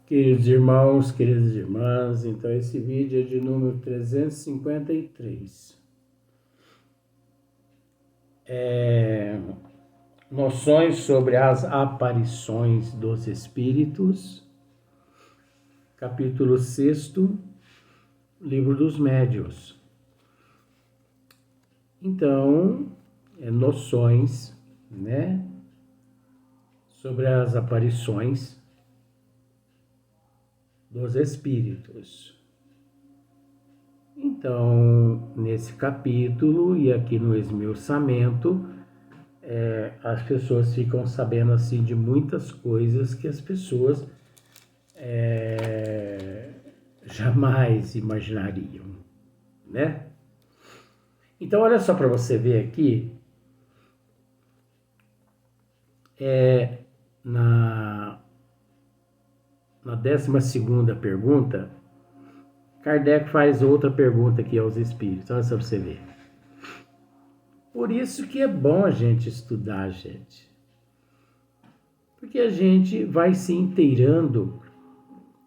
Queridos irmãos, queridas irmãs, então esse vídeo é de número 353. Noções sobre as aparições dos espíritos, capítulo 6, livro dos médiuns. Então, noções, né, sobre as aparições dos espíritos. Então, nesse capítulo e aqui no esmiuçamento, as pessoas ficam sabendo assim de muitas coisas que as pessoas jamais imaginariam, né? Então, olha só para você ver aqui, na 12ª pergunta, Kardec faz outra pergunta aqui aos espíritos. Olha só para você ver. Por isso que é bom a gente estudar, gente. Porque a gente vai se inteirando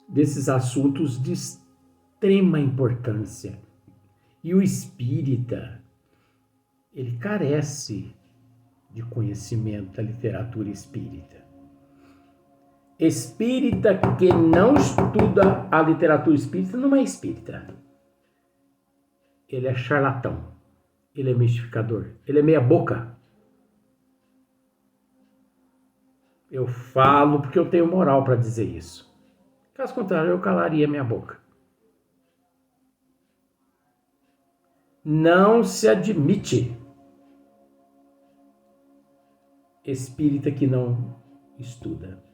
desses assuntos de extrema importância. E o espírita, ele carece de conhecimento da literatura espírita. Espírita que não estuda a literatura espírita não é espírita. Ele é charlatão. Ele é mistificador. Ele é meia boca. Eu falo porque eu tenho moral para dizer isso. Caso contrário, eu calaria minha boca. Não se admite espírita que não estuda.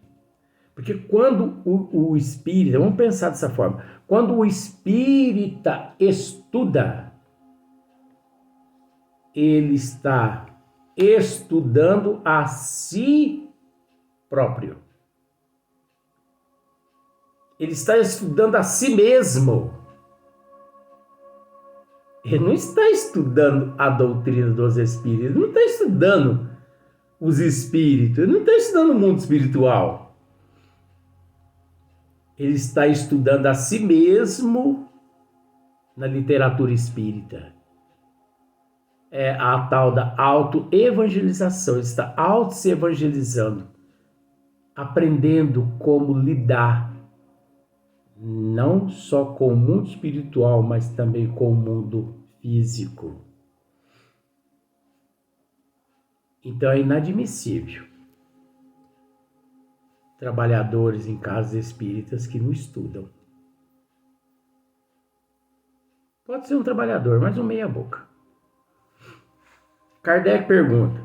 Porque quando o espírita, vamos pensar dessa forma, quando o espírita estuda, ele está estudando a si próprio. Ele está estudando a si mesmo. Ele não está estudando a doutrina dos espíritos, ele não está estudando os espíritos, ele não está estudando o mundo espiritual. Ele está estudando a si mesmo na literatura espírita. É a tal da autoevangelização. Ele está auto-se evangelizando, aprendendo como lidar não só com o mundo espiritual, mas também com o mundo físico. Então é inadmissível trabalhadores em casas espíritas que não estudam. Pode ser um trabalhador, mas um meia boca. Kardec pergunta: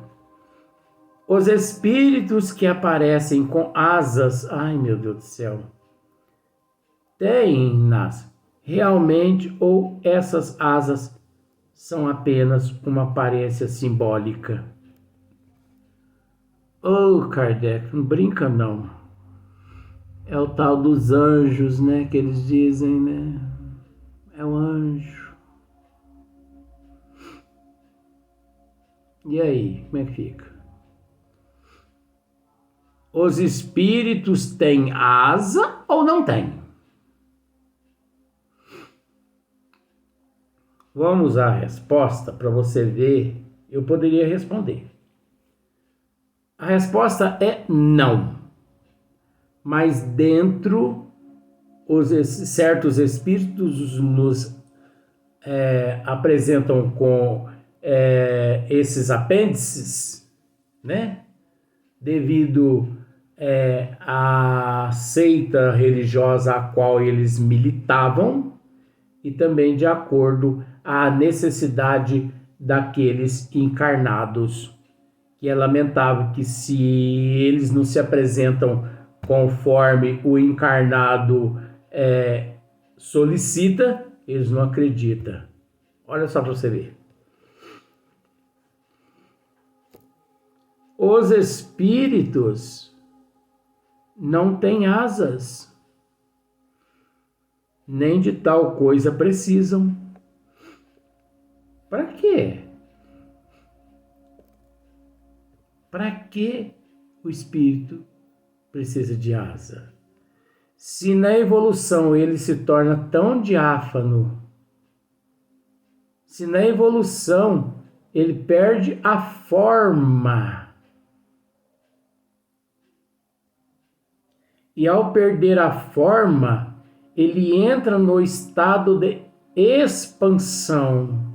os espíritos que aparecem com asas, ai meu Deus do céu, têm-nas realmente ou essas asas são apenas uma aparência simbólica? Oh, Kardec, não brinca não. É o tal dos anjos, né, que eles dizem, né? É o anjo. E aí, como é que fica? Os espíritos têm asa ou não têm? Vamos à resposta para você ver. Eu poderia responder. A resposta é não. Mas dentro, certos espíritos nos apresentam com esses apêndices, né? Devido à seita religiosa a qual eles militavam e também de acordo à necessidade daqueles encarnados, que é lamentável que se eles não se apresentam conforme o encarnado solicita, eles não acreditam. Olha só para você ver. Os espíritos não têm asas, nem de tal coisa precisam. Para quê? Para que o espírito precisa de asa? Se na evolução ele se torna tão diáfano, se na evolução ele perde a forma, e ao perder a forma, ele entra no estado de expansão.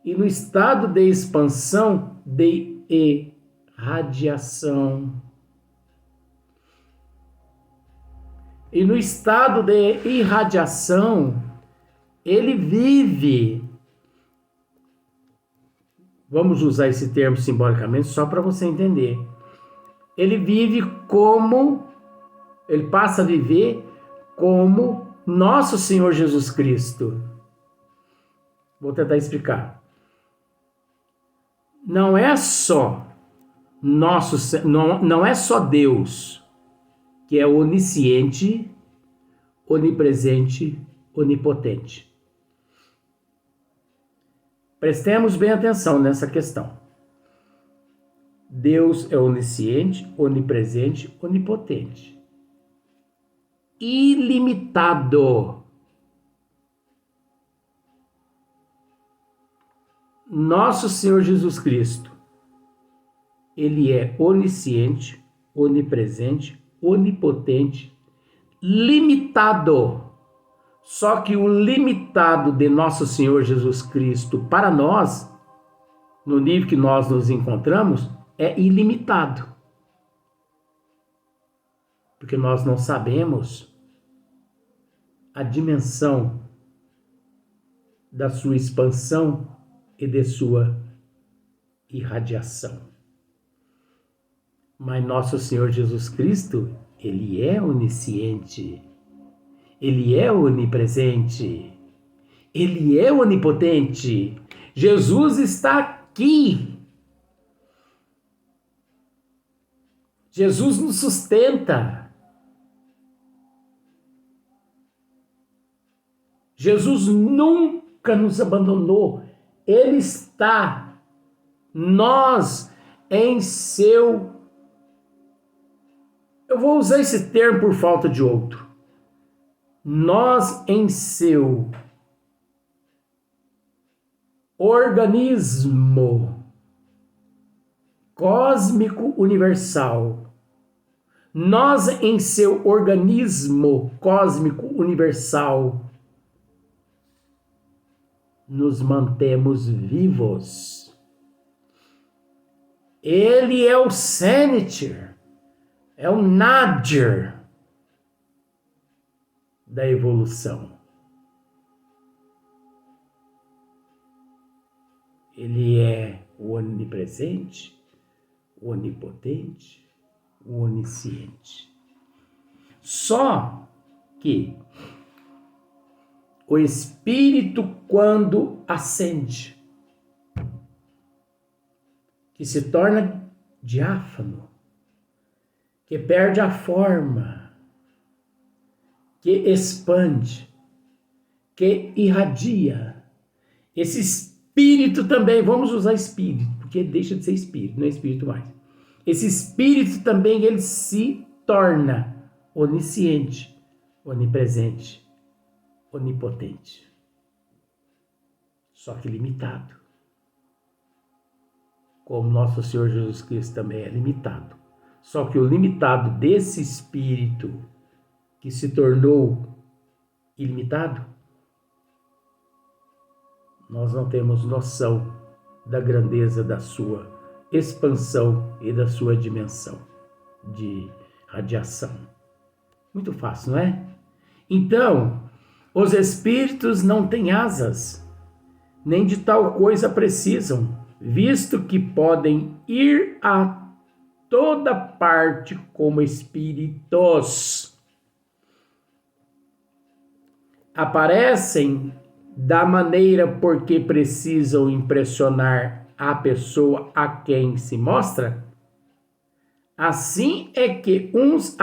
E no estado de expansão, de irradiação. E no estado de irradiação, ele vive. Vamos usar esse termo simbolicamente só para você entender. Ele vive como, ele passa a viver como nosso Senhor Jesus Cristo. Vou tentar explicar. Não é só não é só Deus que é onisciente, onipresente, onipotente. Prestemos bem atenção nessa questão. Deus é onisciente, onipresente, onipotente. Ilimitado. Nosso Senhor Jesus Cristo, ele é onisciente, onipresente, onipotente, limitado. Só que o limitado de nosso Senhor Jesus Cristo para nós, no nível que nós nos encontramos, é ilimitado. Porque nós não sabemos a dimensão da sua expansão e de sua irradiação. Mas nosso Senhor Jesus Cristo, ele é onisciente, ele é onipresente, ele é onipotente. Jesus está aqui. Jesus nos sustenta. Jesus nunca nos abandonou. Ele está, nós em seu... Eu vou usar esse termo por falta de outro. Nós em seu organismo cósmico universal. Nós em seu organismo cósmico universal nos mantemos vivos. Ele é o Senator, é o Nadir da evolução. Ele é o onipresente, o onipotente, o onisciente. Só que o espírito, quando ascende, que se torna diáfano, que perde a forma, que expande, que irradia. Esse espírito também, vamos usar espírito, porque deixa de ser espírito, não é espírito mais. Esse espírito também, ele se torna onisciente, onipresente, onipotente. Só que limitado. Como nosso Senhor Jesus Cristo também é limitado. Só que o limitado desse espírito que se tornou ilimitado, nós não temos noção da grandeza da sua expansão e da sua dimensão de radiação. Muito fácil, não é? Então, os espíritos não têm asas, nem de tal coisa precisam, visto que podem ir a toda parte como espíritos. Aparecem da maneira porque precisam impressionar a pessoa a quem se mostra. Assim é que uns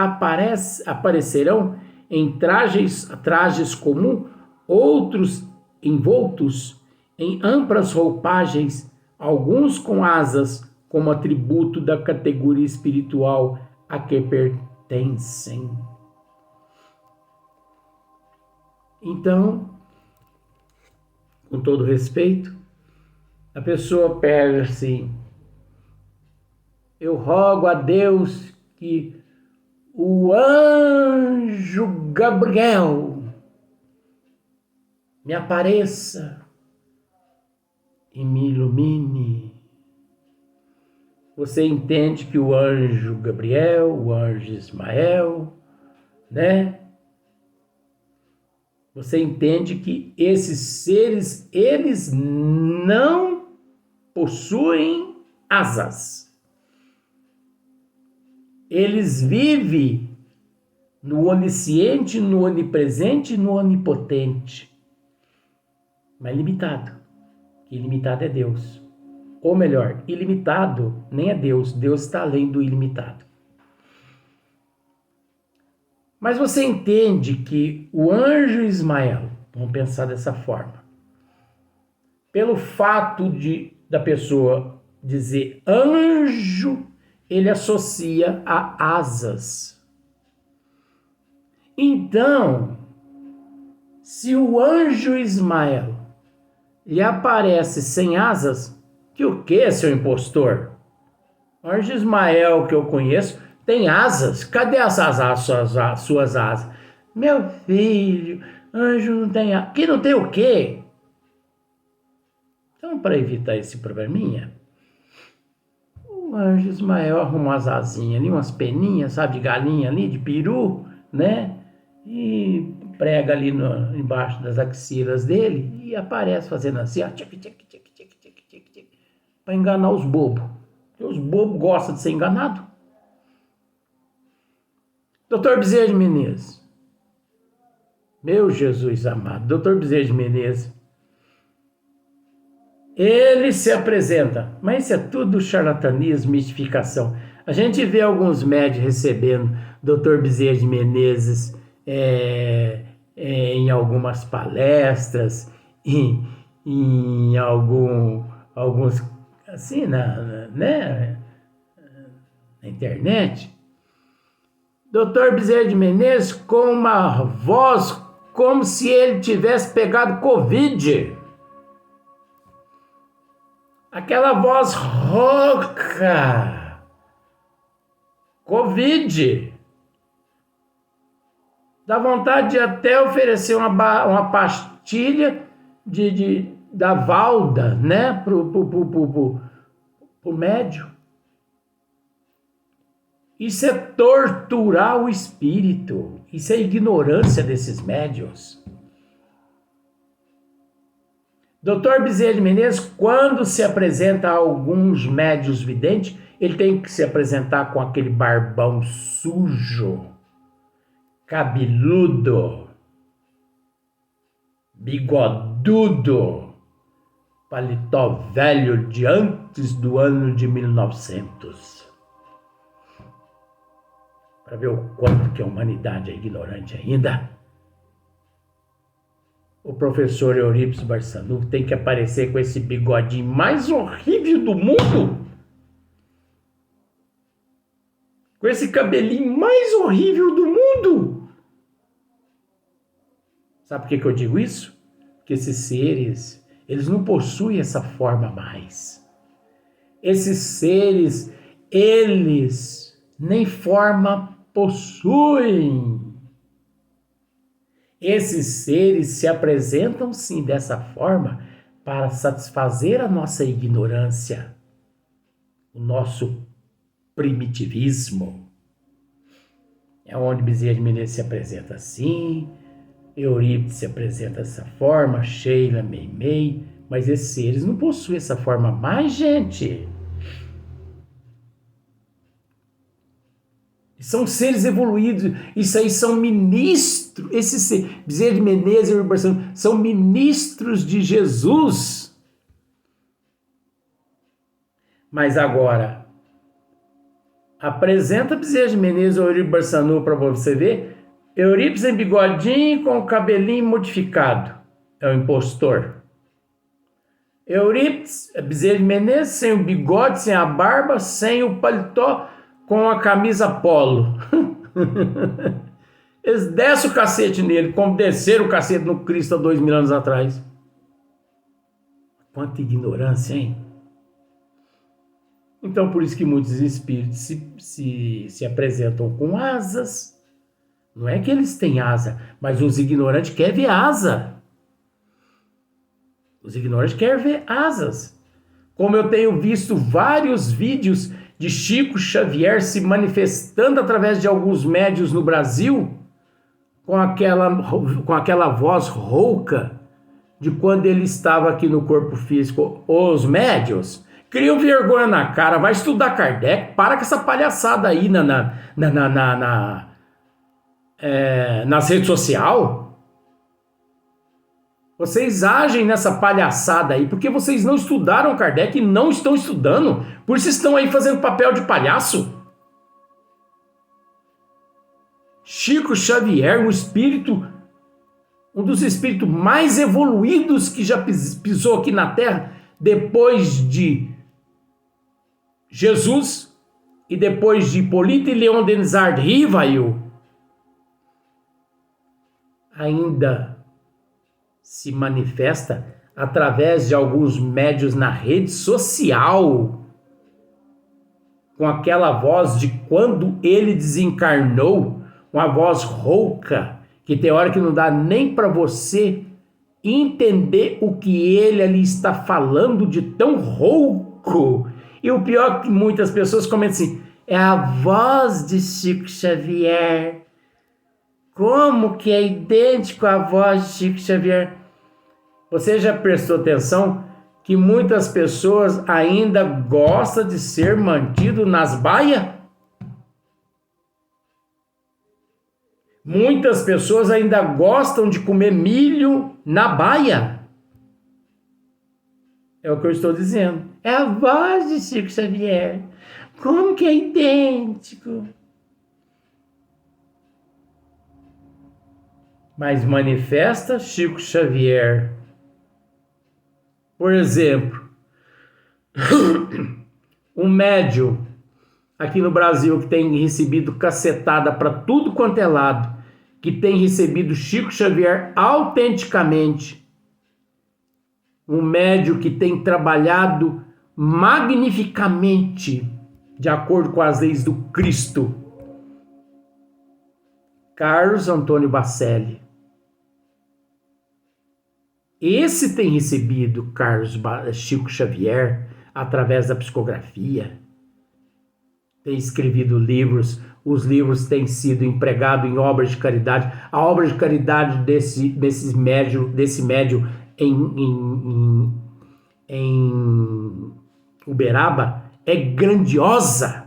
aparecerão em trajes comuns, outros envoltos em amplas roupagens, alguns com asas, como atributo da categoria espiritual a que pertencem. Então, com todo respeito, a pessoa pega assim: eu rogo a Deus que o anjo Gabriel me apareça e me ilumine. Você entende que o anjo Gabriel, o anjo Ismael, né? Você entende que esses seres, eles não possuem asas. Eles vivem no onisciente, no onipresente e no onipotente. Mas limitado. Ilimitado é Deus. Ou melhor, ilimitado nem é Deus. Deus está além do ilimitado. Mas você entende que o anjo Ismael, vamos pensar dessa forma, pelo fato da pessoa dizer anjo, ele associa a asas. Então, se o anjo Ismael lhe aparece sem asas, que o que, seu impostor? O anjo Ismael que eu conheço tem asas. Cadê as suas asas? Meu filho, anjo não tem asas. Que não tem o quê? Então, para evitar esse probleminha, o anjo Ismael arruma umas asinhas ali, umas peninhas, sabe, de galinha ali, de peru, né? E prega ali embaixo das axilas dele e aparece fazendo assim, ó, para enganar os bobos. Porque os bobos gostam de ser enganados. Doutor Bezerra de Menezes. Meu Jesus amado. Doutor Bezerra de Menezes. Ele se apresenta. Mas isso é tudo charlatanismo, mistificação. A gente vê alguns médios recebendo Doutor Bezerra de Menezes em algumas palestras, em alguns, assim, na internet. Doutor Bezerra de Menezes com uma voz como se ele tivesse pegado Covid. Aquela voz rouca. Covid. Dá vontade de até oferecer uma pastilha da Valda, né, pro médium. Isso é torturar o espírito. Isso é ignorância desses médiuns. Doutor Bezerra de Menezes, quando se apresenta a alguns médiuns videntes, ele tem que se apresentar com aquele barbão sujo, cabeludo, bigodudo, paletó velho de antes do ano de 1900. Para ver o quanto que a humanidade é ignorante ainda. O professor Eurípides Barçanufo tem que aparecer com esse bigodinho mais horrível do mundo. Com esse cabelinho mais horrível do mundo. Sabe por que eu digo isso? Porque esses seres, eles não possuem essa forma mais. Esses seres, eles nem forma possuem. Esses seres se apresentam sim dessa forma para satisfazer a nossa ignorância, o nosso primitivismo. É onde Bezerra de Menezes se apresenta assim, Eurípides se apresenta dessa forma, Sheila, Meimei, mas esses seres não possuem essa forma mais, gente. São seres evoluídos, isso aí são ministros, esses Bezerra de Menezes e Barçanufo são ministros de Jesus. Mas agora, apresenta Bezerra de Menezes ou Eurípides Barçanufo para você ver, Eurípides em bigodinho com o cabelinho modificado, é o impostor. Eurípides, Bezerra de Menezes sem o bigode, sem a barba, sem o paletó, com a camisa polo. Eles descem o cacete nele, como desceram o cacete no Cristo há 2000 anos atrás. Quanta ignorância, hein? Então, por isso que muitos espíritos se apresentam com asas. Não é que eles têm asa, mas os ignorantes querem ver asa. Os ignorantes querem ver asas. Como eu tenho visto vários vídeos de Chico Xavier se manifestando através de alguns médiuns no Brasil, com aquela voz rouca de quando ele estava aqui no corpo físico. Os médiuns criam vergonha na cara, vai estudar Kardec, para com essa palhaçada aí nas redes sociais. Vocês agem nessa palhaçada aí porque vocês não estudaram Kardec e não estão estudando, por isso estão aí fazendo papel de palhaço. Chico Xavier, um dos espíritos mais evoluídos que já pisou aqui na Terra, depois de Jesus e depois de Hipólito e Leon Denis Rivail, ainda se manifesta através de alguns médiuns na rede social, com aquela voz de quando ele desencarnou, uma voz rouca, que tem hora que não dá nem para você entender o que ele ali está falando de tão rouco. E o pior é que muitas pessoas comentam assim, é a voz de Chico Xavier. Como que é idêntico à voz de Chico Xavier? Você já prestou atenção que muitas pessoas ainda gostam de ser mantido nas baias? Muitas pessoas ainda gostam de comer milho na baia. É o que eu estou dizendo. É a voz de Chico Xavier. Como que é idêntico? Mas manifesta Chico Xavier. Por exemplo, um médium aqui no Brasil que tem recebido cacetada para tudo quanto é lado, que tem recebido Chico Xavier autenticamente, um médium que tem trabalhado magnificamente de acordo com as leis do Cristo, Carlos Antônio Bacelli. Esse tem recebido Chico Xavier através da psicografia, tem escrevido livros, os livros têm sido empregados em obras de caridade. A obra de caridade desse médium em Uberaba é grandiosa.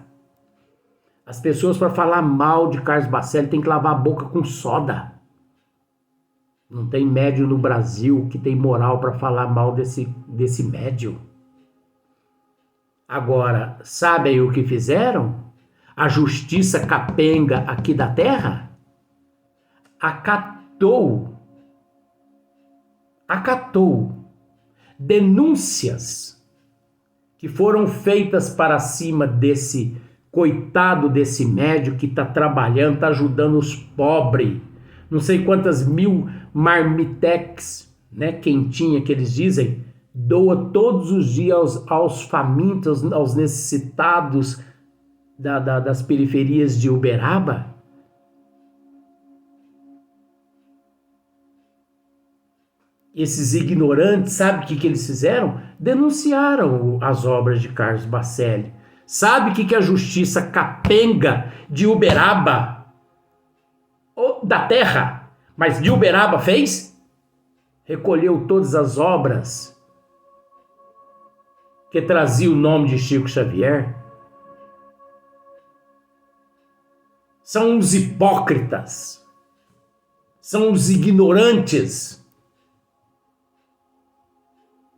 As pessoas, para falar mal de Carlos Bacelli, tem que lavar a boca com soda. Não tem médium no Brasil que tem moral para falar mal desse médium. Agora, sabe aí o que fizeram? A justiça capenga aqui da terra acatou denúncias que foram feitas para cima desse coitado desse médium que está trabalhando, está ajudando os pobres. Não sei quantas mil marmitex, né, quentinha que eles dizem, doa todos os dias aos famintos, aos necessitados das periferias de Uberaba. Esses ignorantes, sabe o que eles fizeram? Denunciaram as obras de Carlos Bacelli. Sabe o que a justiça capenga de Uberaba, da terra, mas de Uberaba fez? Recolheu todas as obras que trazia o nome de Chico Xavier. São os hipócritas, são os ignorantes.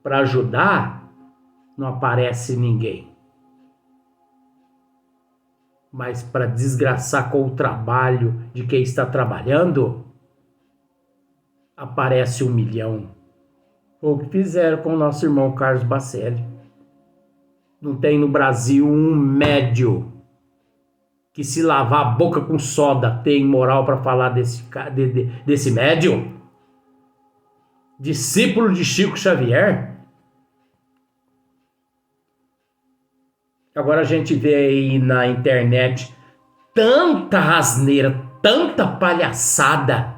Para ajudar, não aparece ninguém. Mas para desgraçar com o trabalho de quem está trabalhando, aparece 1 milhão. Foi o que fizeram com o nosso irmão Carlos Bacelli. Não tem no Brasil um médium que se lavar a boca com soda tem moral para falar desse médium? Discípulo de Chico Xavier? Agora a gente vê aí na internet tanta asneira, tanta palhaçada.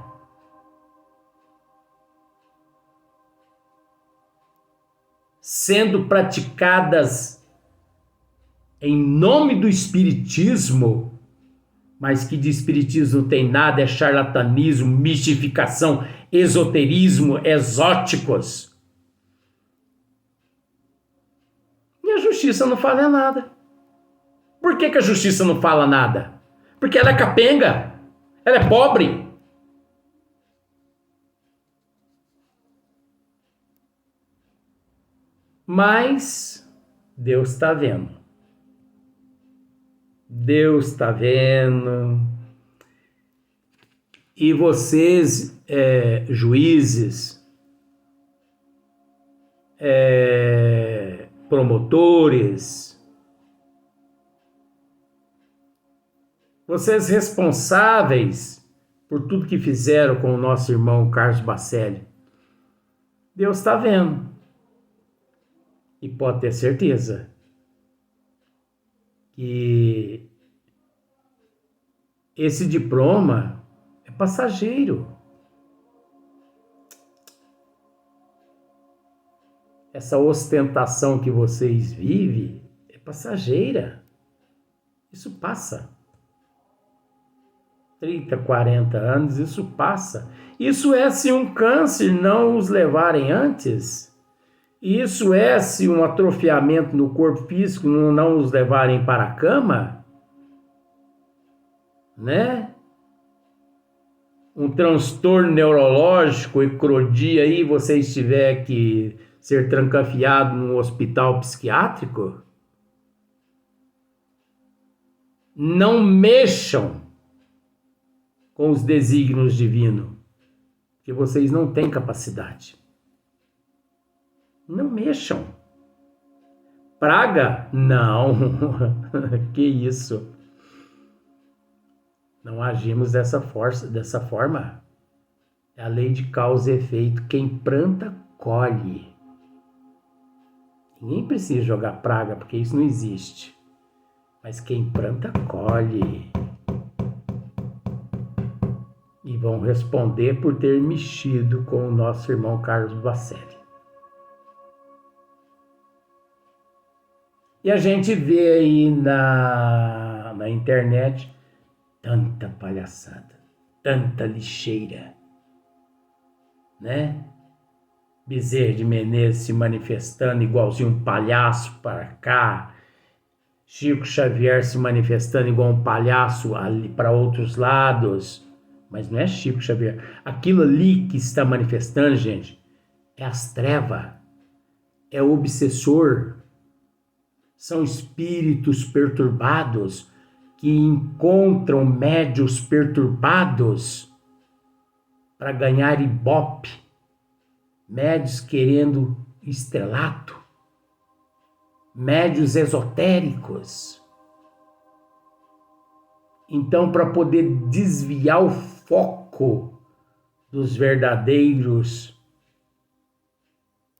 Sendo praticadas em nome do espiritismo, mas que de espiritismo não tem nada, é charlatanismo, mistificação, esoterismo, exóticos. E a justiça não fala nada. Por que a justiça não fala nada? Porque ela é capenga, ela é pobre. Mas Deus está vendo. Deus está vendo. E vocês, juízes, promotores, vocês responsáveis por tudo que fizeram com o nosso irmão Carlos Bacelli, Deus está vendo. E pode ter certeza que esse diploma é passageiro. Essa ostentação que vocês vivem é passageira. Isso passa. 30, 40 anos, isso passa. Isso é se um câncer não os levarem antes. Isso é se um atrofiamento no corpo físico não os levarem para a cama, né? Um transtorno neurológico, ecrodia aí, você tiver que ser trancafiado num hospital psiquiátrico. Não mexam com os desígnios divinos, que vocês não têm capacidade. Não mexam. Praga? Não. Que isso? Não agimos dessa forma. É a lei de causa e efeito. Quem planta, colhe. Ninguém precisa jogar praga, porque isso não existe. Mas quem planta, colhe. E vão responder por ter mexido com o nosso irmão Carlos Bacelli. E a gente vê aí na internet tanta palhaçada, tanta lixeira, né? Bezerra de Menezes se manifestando igualzinho um palhaço para cá, Chico Xavier se manifestando igual um palhaço ali para outros lados, mas não é Chico Xavier. Aquilo ali que está manifestando, gente, é as trevas, é o obsessor. São espíritos perturbados que encontram médios perturbados para ganhar ibope, médios querendo estrelato, médios esotéricos. Então, para poder desviar o foco dos verdadeiros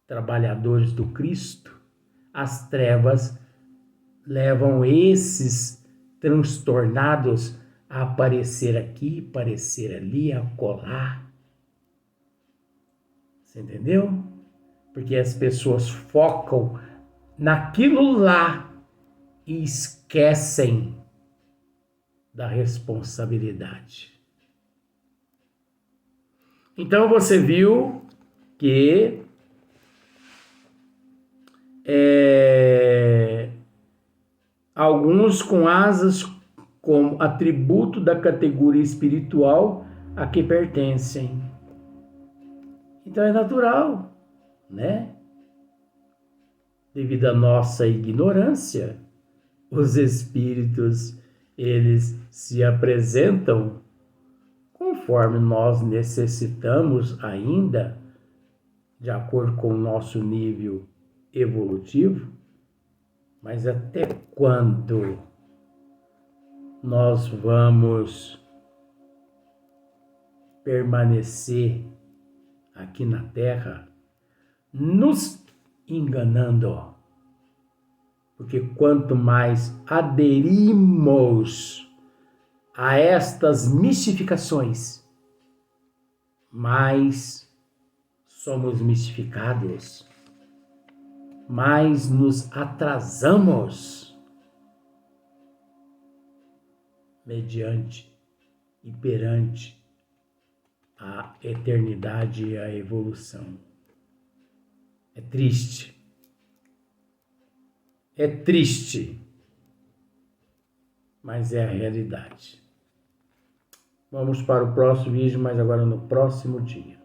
trabalhadores do Cristo, as trevas levam esses transtornados a aparecer aqui, aparecer ali, a colar. Você entendeu? Porque as pessoas focam naquilo lá e esquecem da responsabilidade. Então você viu que alguns com asas como atributo da categoria espiritual a que pertencem. Então é natural, né? Devido à nossa ignorância, os espíritos, eles se apresentam conforme nós necessitamos ainda, de acordo com o nosso nível evolutivo, mas até quando nós vamos permanecer aqui na Terra nos enganando. Porque quanto mais aderimos a estas mistificações, mais somos mistificados, mais nos atrasamos mediante e perante a eternidade e a evolução. É triste. É triste, mas é a realidade. Vamos para o próximo vídeo, mas agora no próximo dia.